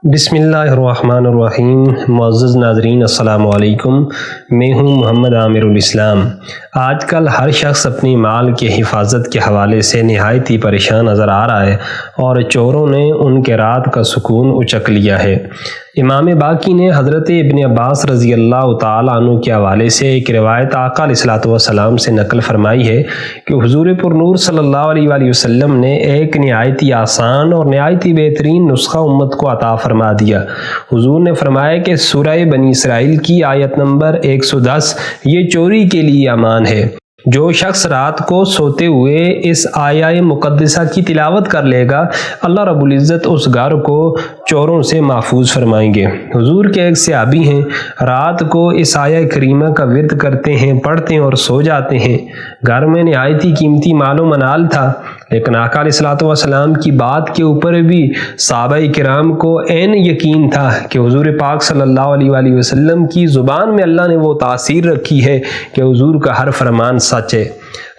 بسم اللہ الرحمن الرحیم۔ معزز ناظرین السلام علیکم، میں ہوں محمد عامر الاسلام۔ آج کل ہر شخص اپنی مال کی حفاظت کے حوالے سے نہایت ہی پریشان نظر آ رہا ہے اور چوروں نے ان کے رات کا سکون اچک لیا ہے۔ امام باقی نے حضرت ابن عباس رضی اللہ تعالیٰ عنہ کے حوالے سے ایک روایت آقا علیہ الصلوۃ والسلام سے نقل فرمائی ہے کہ حضور پر نور صلی اللہ علیہ وآلہ وسلم نے ایک نہایت ہی آسان اور نہایت ہی بہترین نسخہ امت کو عطا فرما دیا۔ حضور نے فرمایا کہ سورہ بنی اسرائیل کی آیت نمبر 110 یہ چوری کے لیے امان ہے۔ جو شخص رات کو سوتے ہوئے اس آیہ مقدسہ کی تلاوت کر لے گا، اللہ رب العزت اس گھر کو چوروں سے محفوظ فرمائیں گے۔ حضور کے ایک صحابی ہیں، رات کو اس آیہ کریمہ کا ورد کرتے ہیں، پڑھتے ہیں اور سو جاتے ہیں۔ گھر میں نہایت ہی قیمتی مال و منال تھا، لیکن آقا علیہ الصلوۃ والسلام کی بات کے اوپر بھی صحابہ کرام کو عین یقین تھا کہ حضور پاک صلی اللہ علیہ وآلہ وسلم کی زبان میں اللہ نے وہ تاثیر رکھی ہے کہ حضور کا ہر فرمان سچ ہے۔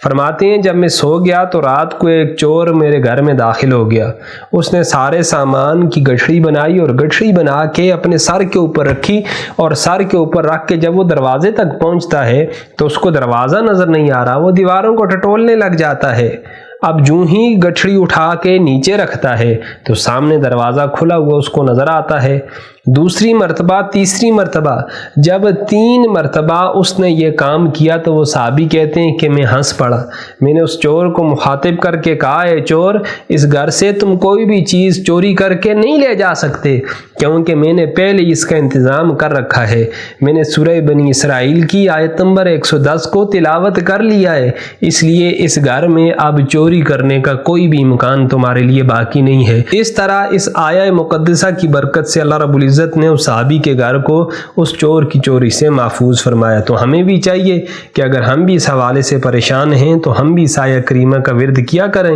فرماتے ہیں جب میں سو گیا تو رات کو ایک چور میرے گھر میں داخل ہو گیا۔ اس نے سارے سامان کی گٹھڑی بنائی اور گٹھڑی بنا کے اپنے سر کے اوپر رکھی، اور سر کے اوپر رکھ کے جب وہ دروازے تک پہنچتا ہے تو اس کو دروازہ نظر نہیں آ رہا، وہ دیواروں کو ٹٹولنے لگ جاتا ہے۔ اب جو ہی گٹھڑی اٹھا کے نیچے رکھتا ہے تو سامنے دروازہ کھلا ہوا اس کو نظر آتا ہے۔ دوسری مرتبہ، تیسری مرتبہ، جب 3 مرتبہ اس نے یہ کام کیا تو وہ صحابی کہتے ہیں کہ میں ہنس پڑا۔ میں نے اس چور کو مخاطب کر کے کہا، اے چور، اس گھر سے تم کوئی بھی چیز چوری کر کے نہیں لے جا سکتے، کیونکہ میں نے پہلے اس کا انتظام کر رکھا ہے۔ میں نے سورہ بنی اسرائیل کی آیت نمبر 110 کو تلاوت کر لیا ہے، اس لیے اس گھر میں اب چوری کرنے کا کوئی بھی امکان تمہارے لیے باقی نہیں ہے۔ اس طرح اس آیہ مقدسہ کی برکت سے اللہ رب العزت نے اس صحابی کے گھر کو اس چور کی چوری سے محفوظ فرمایا۔ تو ہمیں بھی چاہیے کہ اگر ہم بھی اس حوالے سے پریشان ہیں تو ہم بھی اس آیہ کریمہ کا ورد کیا کریں۔